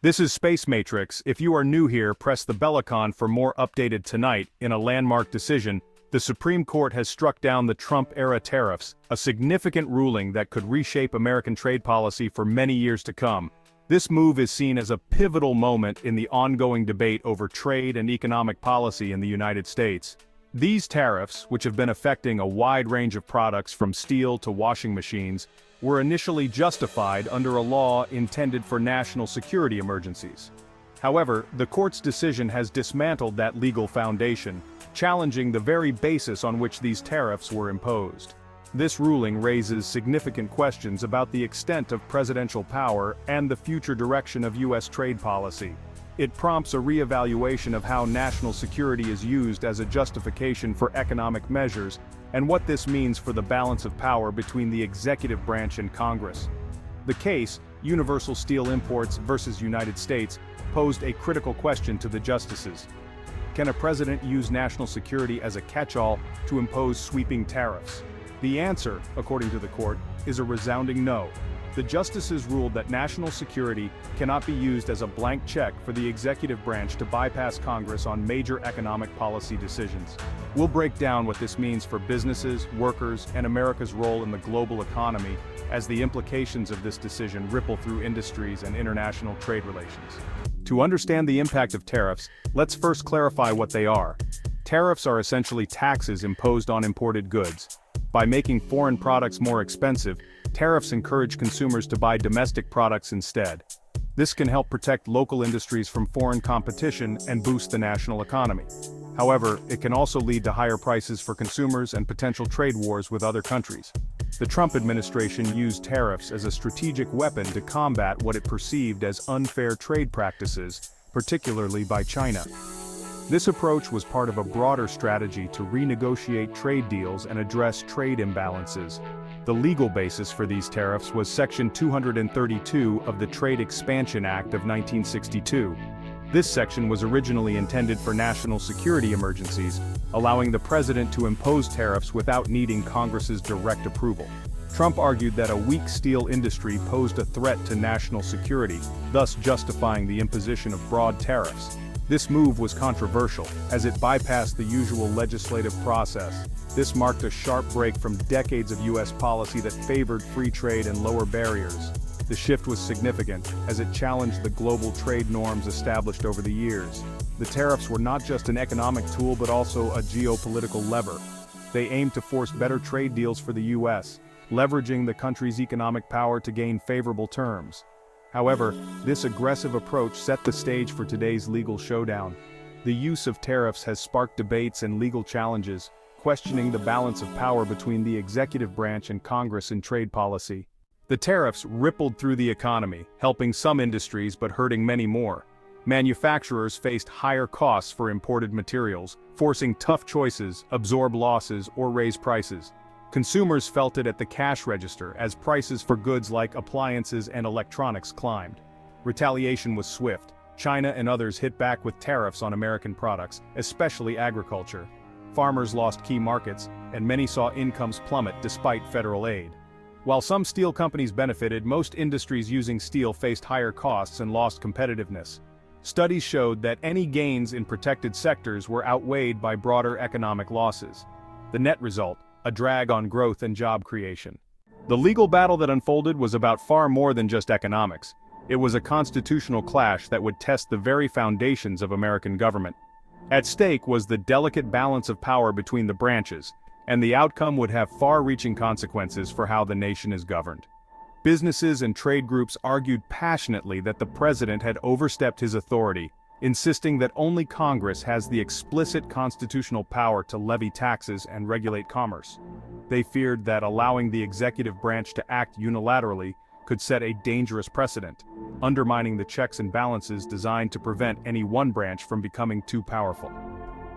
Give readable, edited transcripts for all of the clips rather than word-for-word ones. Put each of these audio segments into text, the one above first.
This is Space Matrix. If you are new here, press the bell icon for more updated tonight. In a landmark decision, the Supreme Court has struck down the Trump-era tariffs, a significant ruling that could reshape American trade policy for many years to come. This move is seen as a pivotal moment in the ongoing debate over trade and economic policy in the United States. These tariffs, which have been affecting a wide range of products from steel to washing machines, were initially justified under a law intended for national security emergencies. However, the court's decision has dismantled that legal foundation, challenging the very basis on which these tariffs were imposed. This ruling raises significant questions about the extent of presidential power and the future direction of U.S. trade policy. It prompts a re-evaluation of how national security is used as a justification for economic measures, and what this means for the balance of power between the executive branch and Congress. The case, Universal Steel Imports versus United States, posed a critical question to the justices. Can a president use national security as a catch-all to impose sweeping tariffs? The answer, according to the court, is a resounding no. The justices ruled that national security cannot be used as a blank check for the executive branch to bypass Congress on major economic policy decisions. We'll break down what this means for businesses, workers, and America's role in the global economy as the implications of this decision ripple through industries and international trade relations. To understand the impact of tariffs, let's first clarify what they are. Tariffs are essentially taxes imposed on imported goods. By making foreign products more expensive, tariffs encourage consumers to buy domestic products instead. This can help protect local industries from foreign competition and boost the national economy. However, it can also lead to higher prices for consumers and potential trade wars with other countries. The Trump administration used tariffs as a strategic weapon to combat what it perceived as unfair trade practices, particularly by China. This approach was part of a broader strategy to renegotiate trade deals and address trade imbalances. The legal basis for these tariffs was Section 232 of the Trade Expansion Act of 1962. This section was originally intended for national security emergencies, allowing the president to impose tariffs without needing Congress's direct approval. Trump argued that a weak steel industry posed a threat to national security, thus justifying the imposition of broad tariffs. This move was controversial, as it bypassed the usual legislative process. This marked a sharp break from decades of U.S. policy that favored free trade and lower barriers. The shift was significant, as it challenged the global trade norms established over the years. The tariffs were not just an economic tool but also a geopolitical lever. They aimed to force better trade deals for the U.S., leveraging the country's economic power to gain favorable terms. However, this aggressive approach set the stage for today's legal showdown. The use of tariffs has sparked debates and legal challenges, questioning the balance of power between the executive branch and Congress in trade policy. The tariffs rippled through the economy, helping some industries but hurting many more. Manufacturers faced higher costs for imported materials, forcing tough choices, absorb losses, or raise prices. Consumers felt it at the cash register as prices for goods like appliances and electronics climbed. Retaliation was swift. China and others hit back with tariffs on American products, especially agriculture. Farmers lost key markets, and many saw incomes plummet despite federal aid. While some steel companies benefited, most industries using steel faced higher costs and lost competitiveness. Studies showed that any gains in protected sectors were outweighed by broader economic losses. The net result: a drag on growth and job creation. The legal battle that unfolded was about far more than just economics. It was a constitutional clash that would test the very foundations of American government. At stake was the delicate balance of power between the branches, and the outcome would have far-reaching consequences for how the nation is governed. Businesses and trade groups argued passionately that the president had overstepped his authority, insisting that only Congress has the explicit constitutional power to levy taxes and regulate commerce. They feared that allowing the executive branch to act unilaterally could set a dangerous precedent, undermining the checks and balances designed to prevent any one branch from becoming too powerful.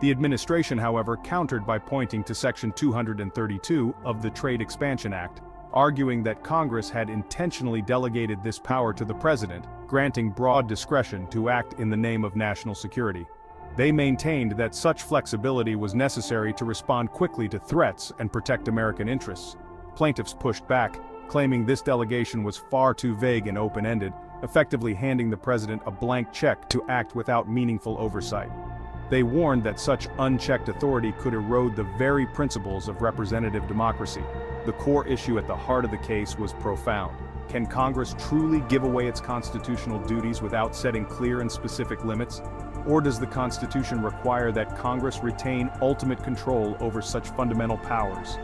The administration, however, countered by pointing to Section 232 of the Trade Expansion Act, arguing that Congress had intentionally delegated this power to the president, granting broad discretion to act in the name of national security. They maintained that such flexibility was necessary to respond quickly to threats and protect American interests. Plaintiffs pushed back, claiming this delegation was far too vague and open-ended, effectively handing the president a blank check to act without meaningful oversight. They warned that such unchecked authority could erode the very principles of representative democracy. The core issue at the heart of the case was profound. Can Congress truly give away its constitutional duties without setting clear and specific limits? Or does the Constitution require that Congress retain ultimate control over such fundamental powers?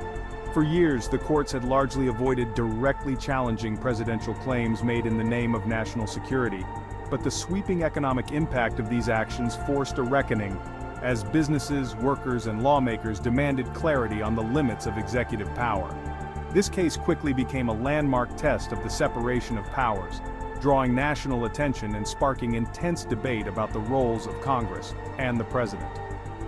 For years, the courts had largely avoided directly challenging presidential claims made in the name of national security, but the sweeping economic impact of these actions forced a reckoning, as businesses, workers, and lawmakers demanded clarity on the limits of executive power. This case quickly became a landmark test of the separation of powers, drawing national attention and sparking intense debate about the roles of Congress and the president.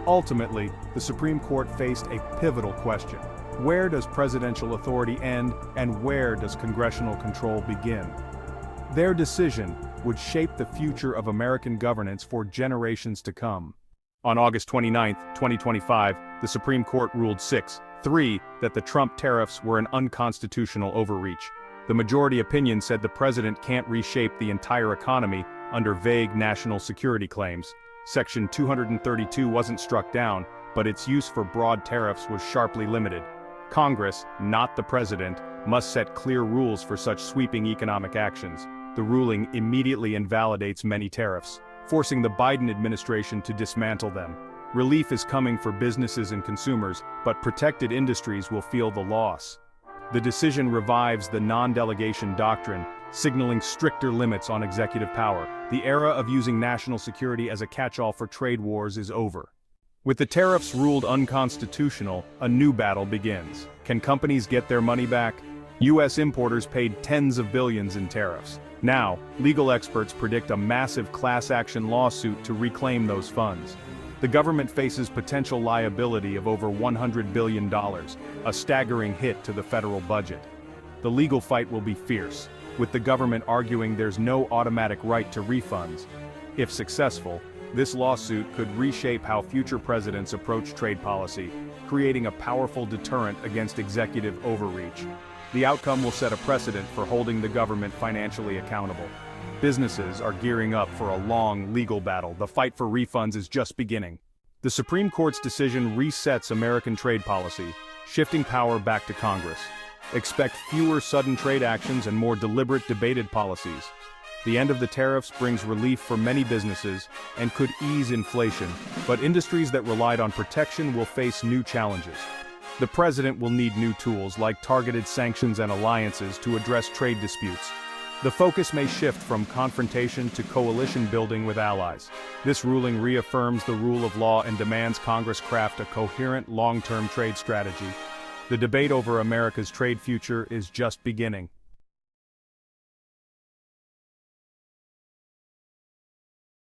Ultimately, the Supreme Court faced a pivotal question. Where does presidential authority end, and where does congressional control begin? Their decision would shape the future of American governance for generations to come. On August 29, 2025, the Supreme Court ruled 6-3 that the Trump tariffs were an unconstitutional overreach. The majority opinion said the president can't reshape the entire economy under vague national security claims. Section 232 wasn't struck down, but its use for broad tariffs was sharply limited. Congress, not the president, must set clear rules for such sweeping economic actions. The ruling immediately invalidates many tariffs, forcing the Biden administration to dismantle them. Relief is coming for businesses and consumers, but protected industries will feel the loss. The decision revives the non-delegation doctrine, signaling stricter limits on executive power. The era of using national security as a catch-all for trade wars is over. With the tariffs ruled unconstitutional, a new battle begins. Can companies get their money back? U.S. importers paid tens of billions in tariffs. Now, legal experts predict a massive class-action lawsuit to reclaim those funds. The government faces potential liability of over $100 billion, a staggering hit to the federal budget. The legal fight will be fierce, with the government arguing there's no automatic right to refunds. If successful, this lawsuit could reshape how future presidents approach trade policy, creating a powerful deterrent against executive overreach. The outcome will set a precedent for holding the government financially accountable. Businesses are gearing up for a long legal battle. The fight for refunds is just beginning. The Supreme Court's decision resets American trade policy, shifting power back to Congress. Expect fewer sudden trade actions and more deliberate, debated policies. The end of the tariffs brings relief for many businesses and could ease inflation, but industries that relied on protection will face new challenges. The president will need new tools like targeted sanctions and alliances to address trade disputes. The focus may shift from confrontation to coalition building with allies. This ruling reaffirms the rule of law and demands Congress craft a coherent long-term trade strategy. The debate over America's trade future is just beginning.